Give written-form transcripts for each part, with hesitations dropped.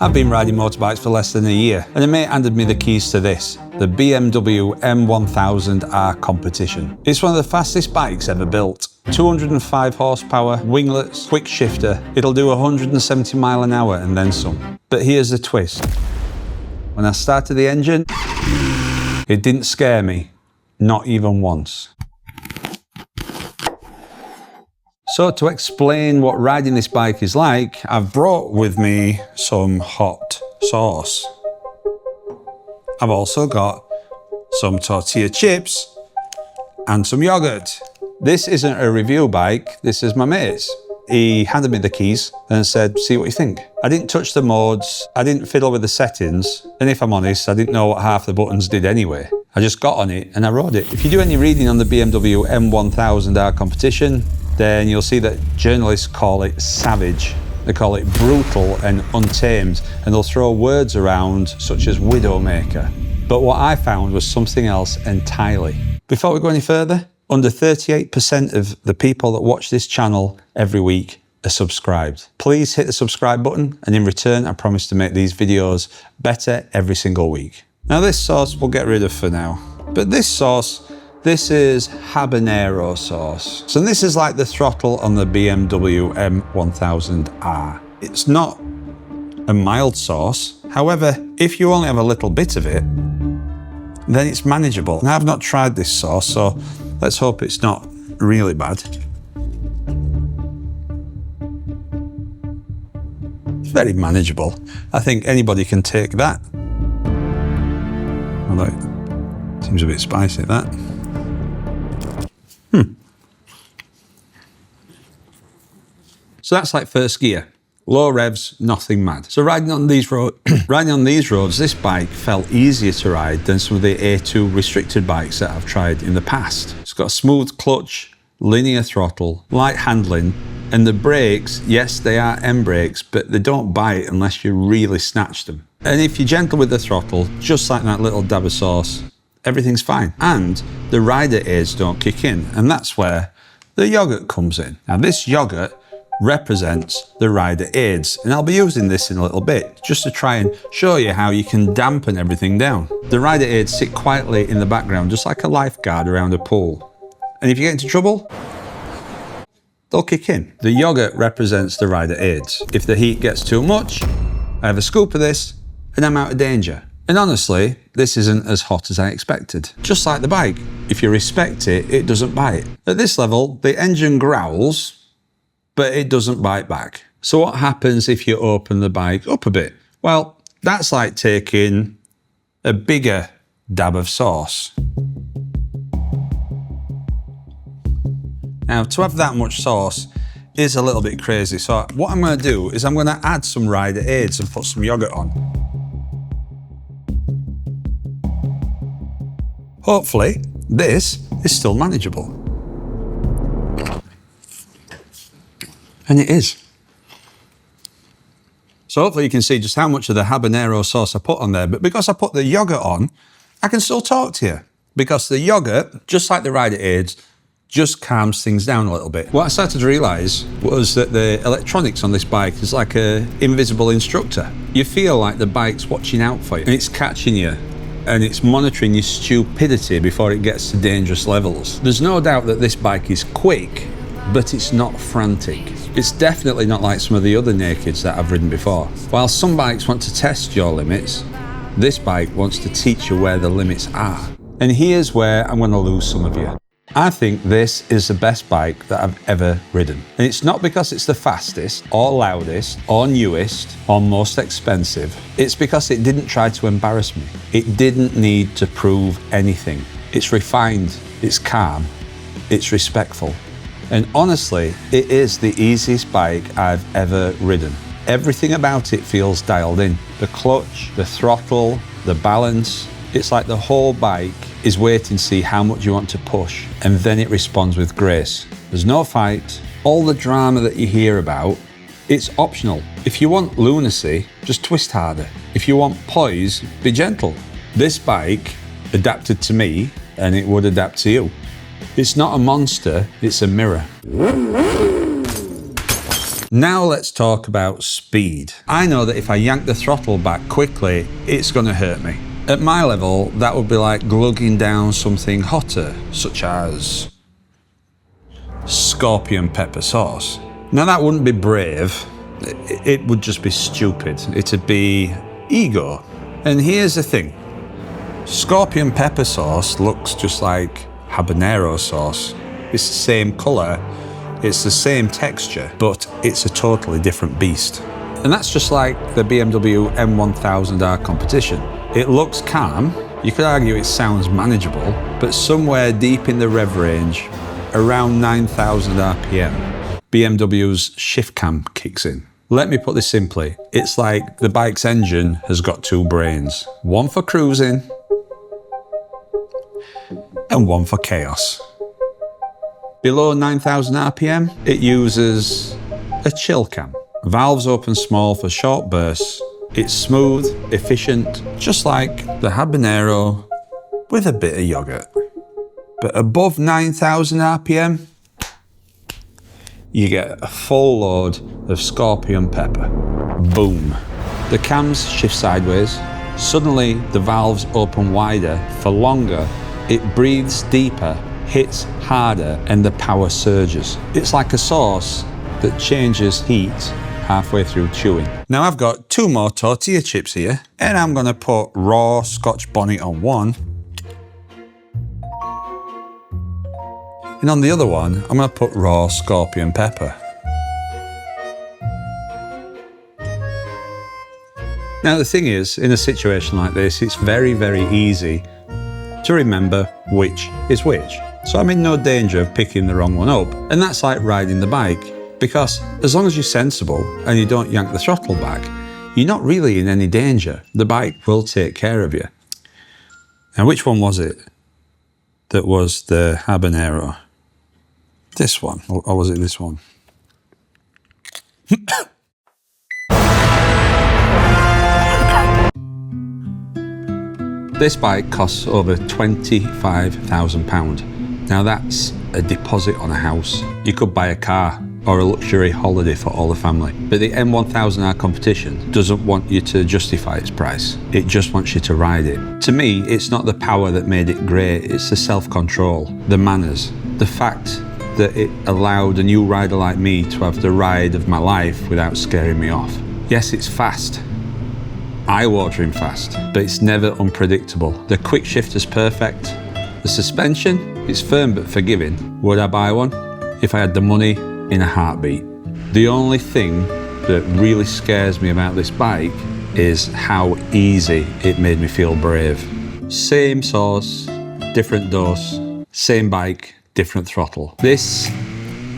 I've been riding motorbikes for less than a year, and a mate handed me the keys to this, the BMW M1000R Competition. It's one of the fastest bikes ever built. 205 horsepower, winglets, quick shifter. It'll do 170 miles an hour and then some. But here's the twist. When I started the engine, it didn't scare me, not even once. So to explain what riding this bike is like, I've brought with me some hot sauce. I've also got some tortilla chips and some yogurt. This isn't a review bike, this is my mate's. He handed me the keys and said, see what you think. I didn't touch the modes, I didn't fiddle with the settings, and if I'm honest, I didn't know what half the buttons did anyway. I just got on it and I rode it. If you do any reading on the BMW M1000R Competition, then you'll see that journalists call it savage. They call it brutal and untamed, and they'll throw words around such as widowmaker. But what I found was something else entirely. Before we go any further, under 38% of the people that watch this channel every week are subscribed. Please hit the subscribe button, and in return, I promise to make these videos better every single week. Now this sauce we'll get rid of for now, but this sauce, this is habanero sauce. So this is like the throttle on the BMW M1000R. It's not a mild sauce. However, if you only have a little bit of it, then it's manageable. Now I've not tried this sauce, so let's hope it's not really bad. It's very manageable. I think anybody can take that. Although it seems a bit spicy, that. So that's like first gear. Low revs, nothing mad. So riding on these roads, this bike felt easier to ride than some of the A2 restricted bikes that I've tried in the past. It's got a smooth clutch, linear throttle, light handling, and the brakes, yes, they are M brakes, but they don't bite unless you really snatch them. And if you're gentle with the throttle, just like that little dab of sauce, everything's fine. And the rider aids don't kick in, and that's where the yogurt comes in. Now this yogurt represents the rider aids, and I'll be using this in a little bit just to try and show you how you can dampen everything down. The rider aids sit quietly in the background just like a lifeguard around a pool, and if you get into trouble, they'll kick in. The yogurt represents the rider aids. If the heat gets too much, I have a scoop of this and I'm out of danger. And honestly, this isn't as hot as I expected. Just like the bike, if you respect it, it doesn't bite. At this level, the engine growls, but it doesn't bite back. So what happens if you open the bike up a bit? Well, that's like taking a bigger dab of sauce. Now, to have that much sauce is a little bit crazy. So what I'm gonna do is I'm gonna add some rider aids and put some yogurt on. Hopefully, this is still manageable. And it is. So hopefully you can see just how much of the habanero sauce I put on there, but because I put the yogurt on, I can still talk to you. Because the yogurt, just like the rider aids, just calms things down a little bit. What I started to realise was that the electronics on this bike is like an invisible instructor. You feel like the bike's watching out for you, and it's catching you, and it's monitoring your stupidity before it gets to dangerous levels. There's no doubt that this bike is quick, but it's not frantic. It's definitely not like some of the other nakeds that I've ridden before. While some bikes want to test your limits, this bike wants to teach you where the limits are. And here's where I'm going to lose some of you. I think this is the best bike that I've ever ridden. And it's not because it's the fastest, or loudest, or newest, or most expensive. It's because it didn't try to embarrass me. It didn't need to prove anything. It's refined, it's calm, it's respectful. And honestly, it is the easiest bike I've ever ridden. Everything about it feels dialed in. The clutch, the throttle, the balance. It's like the whole bike is waiting to see how much you want to push, and then it responds with grace. There's no fight. All the drama that you hear about, it's optional. If you want lunacy, just twist harder. If you want poise, be gentle. This bike adapted to me, and it would adapt to you. It's not a monster, it's a mirror. Now let's talk about speed. I know that if I yank the throttle back quickly, it's going to hurt me. At my level, that would be like glugging down something hotter, such as scorpion pepper sauce. Now that wouldn't be brave, it would just be stupid. It'd be ego. And here's the thing. Scorpion pepper sauce looks just like habanero sauce. It's the same colour, it's the same texture, but it's a totally different beast. And that's just like the BMW M1000R Competition. It looks calm, you could argue it sounds manageable, but somewhere deep in the rev range, around 9,000 RPM, BMW's shift cam kicks in. Let me put this simply, it's like the bike's engine has got two brains, one for cruising and one for chaos. Below 9,000 RPM, it uses a chill cam. Valves open small for short bursts. It's smooth, efficient, just like the habanero with a bit of yogurt. But above 9,000 RPM, you get a full load of scorpion pepper. Boom. The cams shift sideways. Suddenly, the valves open wider for longer. It breathes deeper, hits harder, and the power surges. It's like a sauce that changes heat halfway through chewing. Now I've got 2 more tortilla chips here, and I'm gonna put raw Scotch bonnet on one. And on the other one, I'm gonna put raw scorpion pepper. Now the thing is, in a situation like this, it's very, very easy to remember which is which. So I'm in no danger of picking the wrong one up. And that's like riding the bike, because as long as you're sensible and you don't yank the throttle back, you're not really in any danger. The bike will take care of you. Now, which one was it that was the habanero? This one, or was it this one? This bike costs over £25,000. Now that's a deposit on a house. You could buy a car or a luxury holiday for all the family. But the M1000R Competition doesn't want you to justify its price. It just wants you to ride it. To me, it's not the power that made it great, it's the self-control, the manners, the fact that it allowed a new rider like me to have the ride of my life without scaring me off. Yes, it's fast, eye-watering fast, but it's never unpredictable. The quick shift is perfect. The suspension, it's firm but forgiving. Would I buy one? If I had the money, in a heartbeat. The only thing that really scares me about this bike is how easy it made me feel brave. Same sauce, different dose, same bike, different throttle. This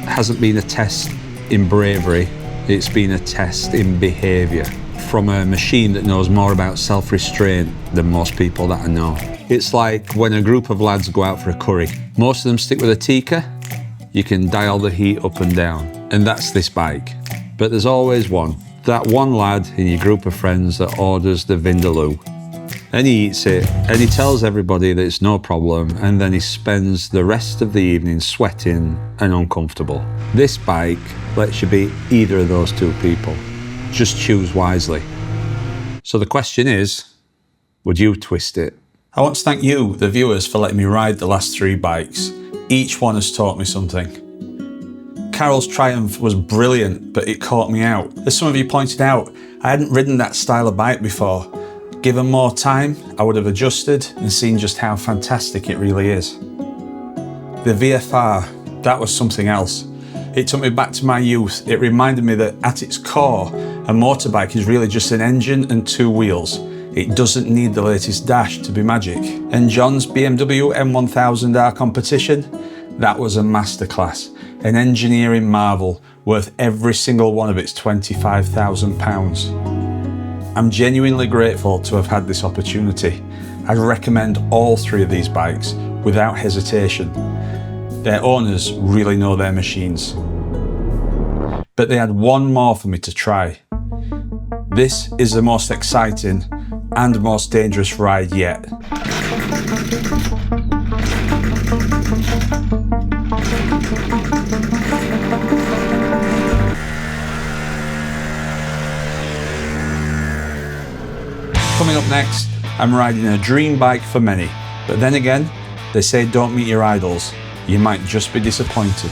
hasn't been a test in bravery, it's been a test in behaviour from a machine that knows more about self-restraint than most people that I know. It's like when a group of lads go out for a curry. Most of them stick with a tikka. You can dial the heat up and down, and that's this bike. But there's always one, that one lad in your group of friends that orders the vindaloo. And he eats it, and he tells everybody that it's no problem, and then he spends the rest of the evening sweating and uncomfortable. This bike lets you be either of those two people. Just choose wisely. So the question is, would you twist it? I want to thank you, the viewers, for letting me ride the last 3 bikes. Each one has taught me something. Carol's Triumph was brilliant, but it caught me out. As some of you pointed out, I hadn't ridden that style of bike before. Given more time, I would have adjusted and seen just how fantastic it really is. The VFR, that was something else. It took me back to my youth. It reminded me that at its core, a motorbike is really just an engine and 2 wheels. It doesn't need the latest dash to be magic. And John's BMW M1000R Competition, that was a masterclass. An engineering marvel worth every single one of its £25,000. I'm genuinely grateful to have had this opportunity. I'd recommend all 3 of these bikes without hesitation. Their owners really know their machines. But they had one more for me to try. This is the most exciting and most dangerous ride yet. Coming up next, I'm riding a dream bike for many. But then again, they say don't meet your idols. You might just be disappointed.